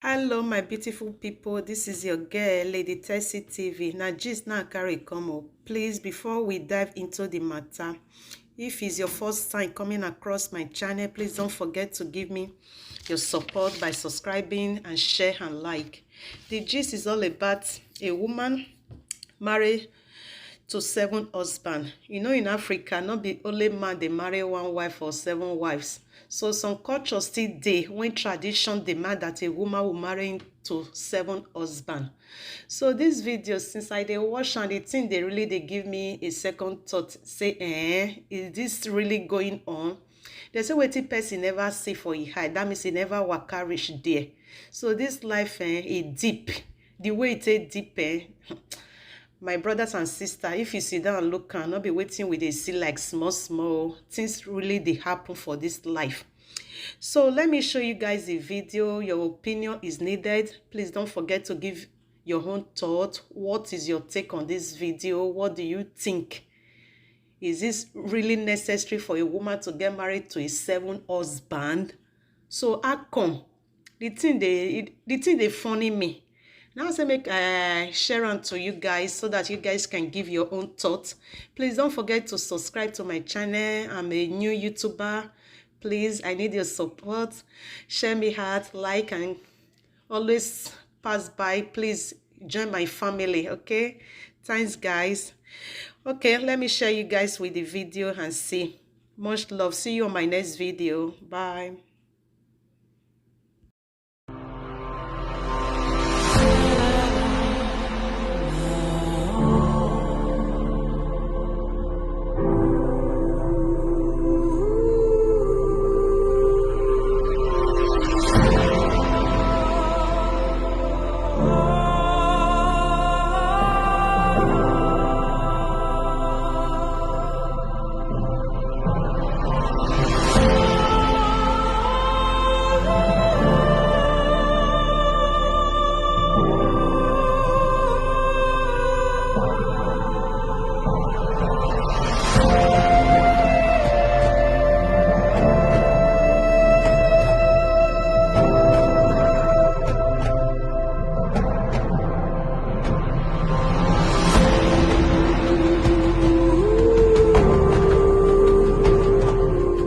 Hello, my beautiful people. This is your girl, Lady Tessie TV. Now, just now carry come up. Please, before we dive into the matter, if it's your first time coming across my channel, please don't forget to give me your support by subscribing and share and like. The gist is all about a woman married to 7 husbands. In Africa, not be only man they marry 1 wife or 7 wives. So some cultures still dey when tradition demand that a woman will marry to 7 husbands. So this video, since I dey watch and the thing they really they give me a second thought, say is this really going on? They say wetin person never see for e eye, that means e never waka reach there. So this life e deep. The way it is deep my brothers and sisters, if you sit down and look and not be waiting with a see like small things really they happen for this life. So let me show you guys the video. Your opinion is needed. Please don't forget to give your own thought. What is your take on this video? What do you think? Is this really necessary for a woman to get married to a 7 husband? So how come the thing they funny me. Now I say make I share on to you guys so that you guys can give your own thoughts. Please don't forget to subscribe to my channel. I'm a new YouTuber. Please, I need your support. Share me heart, like, and always pass by. Please join my family, okay? Thanks, guys. Okay, let me share you guys with the video and see. Much love. See you on my next video. Bye.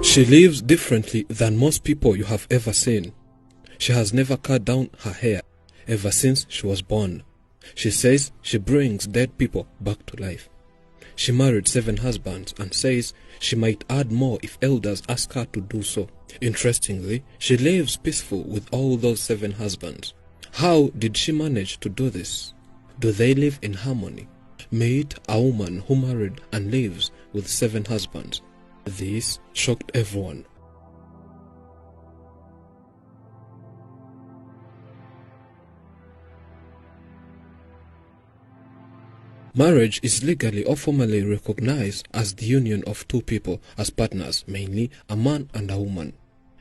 She lives differently than most people you have ever seen. She has never cut down her hair ever since she was born. She says she brings dead people back to life. She married 7 husbands and says she might add more if elders ask her to do so. Interestingly, she lives peaceful with all those 7 husbands. How did she manage to do this? Do they live in harmony? Meet a woman who married and lives with 7 husbands. This shocked everyone. Marriage is legally or formally recognized as the union of 2 people as partners, mainly a man and a woman.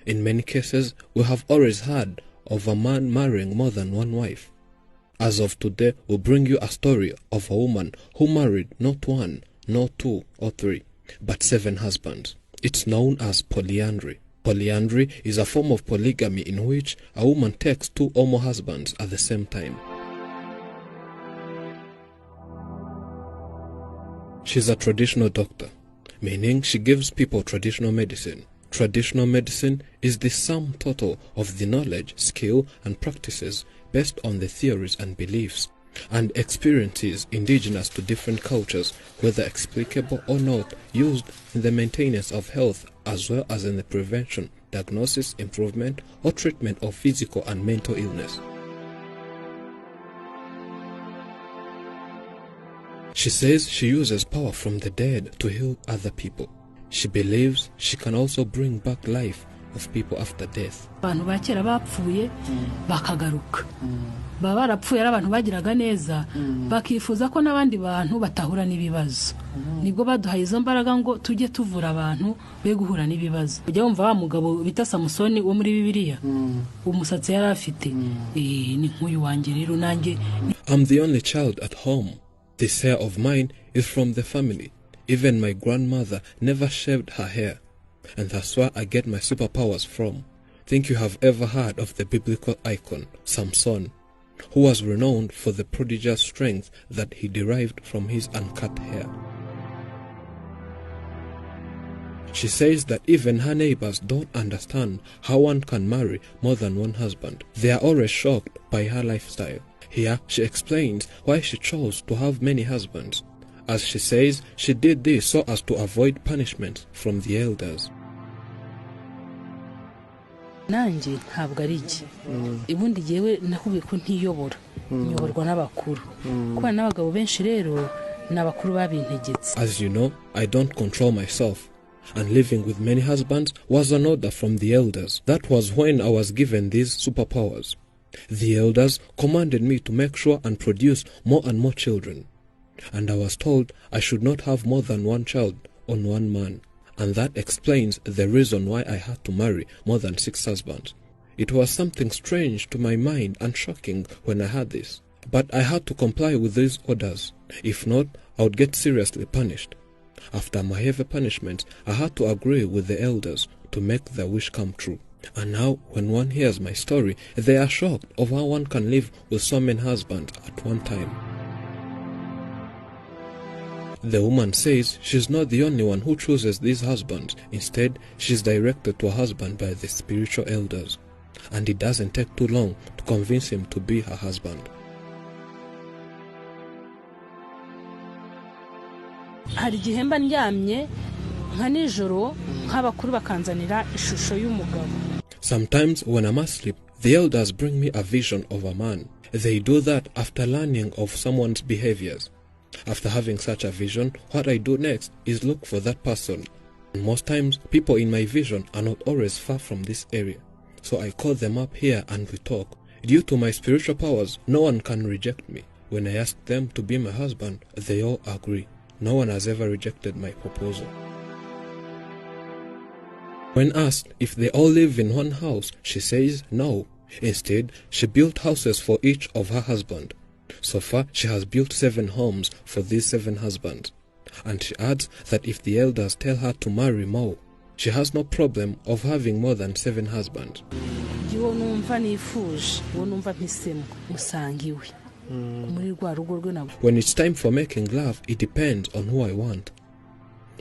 In many cases, we have always heard of a man marrying more than 1 wife. As of today, we'll bring you a story of a woman who married not 1, not 2 or 3, but 7 husbands. It's known as polyandry. Polyandry is a form of polygamy in which a woman takes 2 or more husbands at the same time. She's a traditional doctor, meaning she gives people traditional medicine. Traditional medicine is the sum total of the knowledge, skill, and practices based on the theories and beliefs and experiences indigenous to different cultures, whether explicable or not, used in the maintenance of health as well as in the prevention, diagnosis, improvement, or treatment of physical and mental illness. She says she uses power from the dead to heal other people. She believes she can also bring back life of people after death. Abantu bakera bapfuye bakagaruka. Baba barapfuye ari abantu bagiraga neza bakifuza ko nabandi bantu batahura n'ibibazo. Nibwo baduhaye izo mbaraga ngo tujye tuvura abantu be guhura n'ibibazo. Ujya wumva wa mugabo bita Samusoni wo muri Bibiliya. Umusatsi yari afite. Ni nk'uyu wanjye rero nanjye. I'm the only child at home. This hair of mine is from the family. Even my grandmother never shaved her hair, and that's where I get my superpowers from. think you have ever heard of the biblical icon, Samson, who was renowned for the prodigious strength that he derived from his uncut hair. She says that even her neighbors don't understand how one can marry more than one husband. They are always shocked by her lifestyle. Here, she explains why she chose to have many husbands. As she says, she did this so as to avoid punishment from the elders. nanjye ntabwo ari iki ubundi yewe nahubiye ko ntiyobora nyoborwa n'abakuru kuba n'abagabo benshi rero n'abakuru babintegetse. As you know, I don't control myself, and living with many husbands was an order from the elders. That was when I was given these superpowers. The elders commanded me to make sure and produce more and more children, and I was told I should not have more than one child on one man. And that explains the reason why I had to marry more than 6 husbands. It was something strange to my mind and shocking when I heard this. But I had to comply with these orders. If not, I would get seriously punished. After my heavy punishment, I had to agree with the elders to make their wish come true. And now, when one hears my story, they are shocked of how one can live with so many husbands at one time. The woman says she's not the only one who chooses these husbands. Instead, she's directed to a husband by the spiritual elders, and it doesn't take too long to convince him to be her husband. hari igihe mba ndyamye nka nijoro nk'abakuru bakanzanira ishusho y'umugabo. Sometimes when I'm asleep, the elders bring me a vision of a man. They do that after learning of someone's behaviors. After having such a vision, what I do next is look for that person. And most times, people in my vision are not always far from this area. So I call them up here and we talk. Due to my spiritual powers, no one can reject me. When I ask them to be my husband, they all agree. No one has ever rejected my proposal. When asked if they all live in one house, she says no. Instead, she built houses for each of her husbands. So far, she has built 7 homes for these 7 husbands. And she adds that if the elders tell her to marry more, she has no problem of having more than 7 husbands. When it's time for making love, it depends on who I want.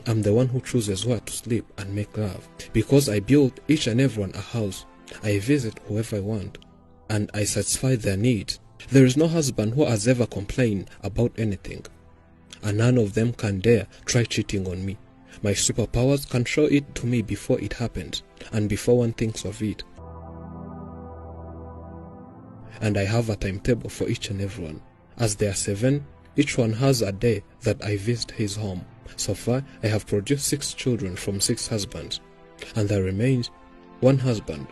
I'm the one who chooses where to sleep and make love. Because I build each and everyone a house, I visit whoever I want, and I satisfy their needs. There is no husband who has ever complained about anything, and none of them can dare try cheating on me. My superpowers can show it to me before it happens, and before one thinks of it. And I have a timetable for each and everyone. As there are 7, each one has a day that I visit his home. So far, I have produced 6 children from 6 husbands, and there remains 1 husband.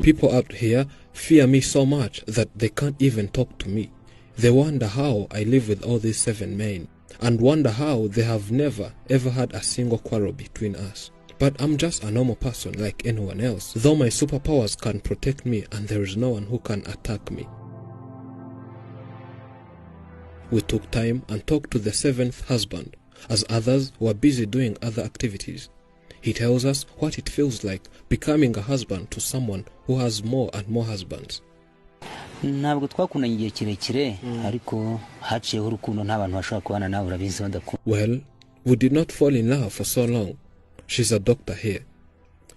People out here fear me so much that they can't even talk to me. They wonder how I live with all these 7 men, and wonder how they have never ever had a single quarrel between us. But I'm just a normal person like anyone else, though my superpowers can protect me and there is no one who can attack me. We took time and talked to the 7th husband, as others were busy doing other activities. He tells us what it feels like becoming a husband to someone who has more and more husbands. ntabwo twakundanye igihe kirekire ariko haciyeho urukundo nta bantu bashobora kubana nawe urabizi badakunda. Well, we did not fall in love for so long. She's a doctor here.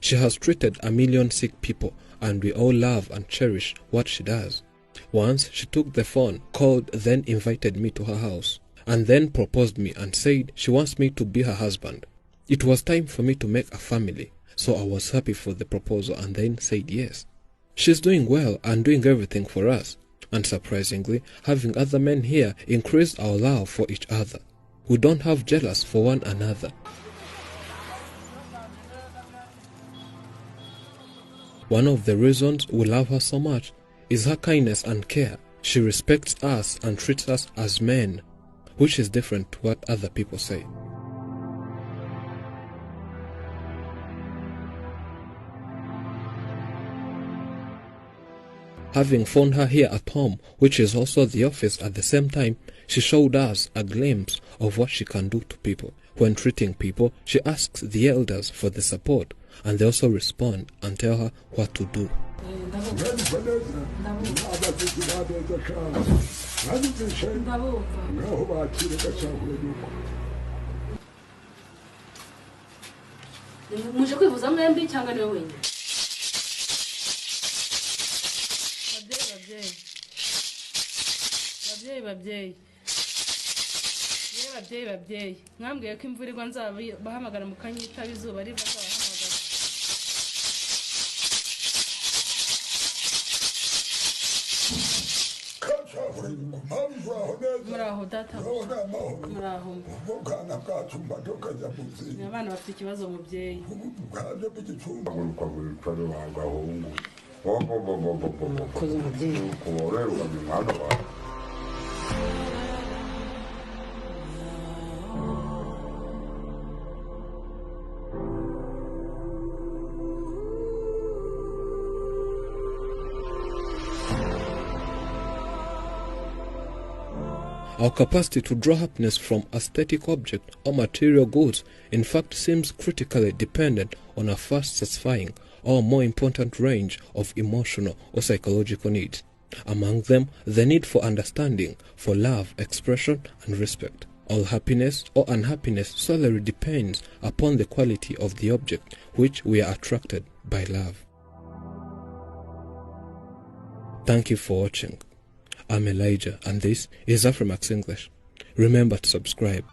She has treated 1 million sick people, and we all love and cherish what she does. Once she took the phone, called, then invited me to her house, and then proposed me and said she wants me to be her husband. It was time for me to make a family, so I was happy for the proposal and then said yes. She's doing well and doing everything for us, and surprisingly, having other men here increased our love for each other. We don't have jealous for one another. One of the reasons we love her so much is her kindness and care. She respects us and treats us as men, which is different to what other people say. Having found her here at home, which is also the office at the same time, she showed us a glimpse of what she can do to people. When treating people, she asks the elders for the support, and they also respond and tell her what to do. muje kwivuza mwembi cyangwa niwe wenyine? babyeyi mwambwiye ko imvura igwa nzabahamagara mukanyitaba izuba riva nzabahamagara. muraho data, muraho. abana bafite ikibazo mubyeyi. koze umubyeyi. Our capacity to draw happiness from aesthetic objects or material goods in fact seems critically dependent on a fast satisfying or more important range of emotional or psychological needs. Among them, the need for understanding, for love, expression, and respect. All happiness or unhappiness solely depends upon the quality of the object which we are attracted by love. Thank you for watching. I'm Elijah, and this is Afrimax English. Remember to subscribe.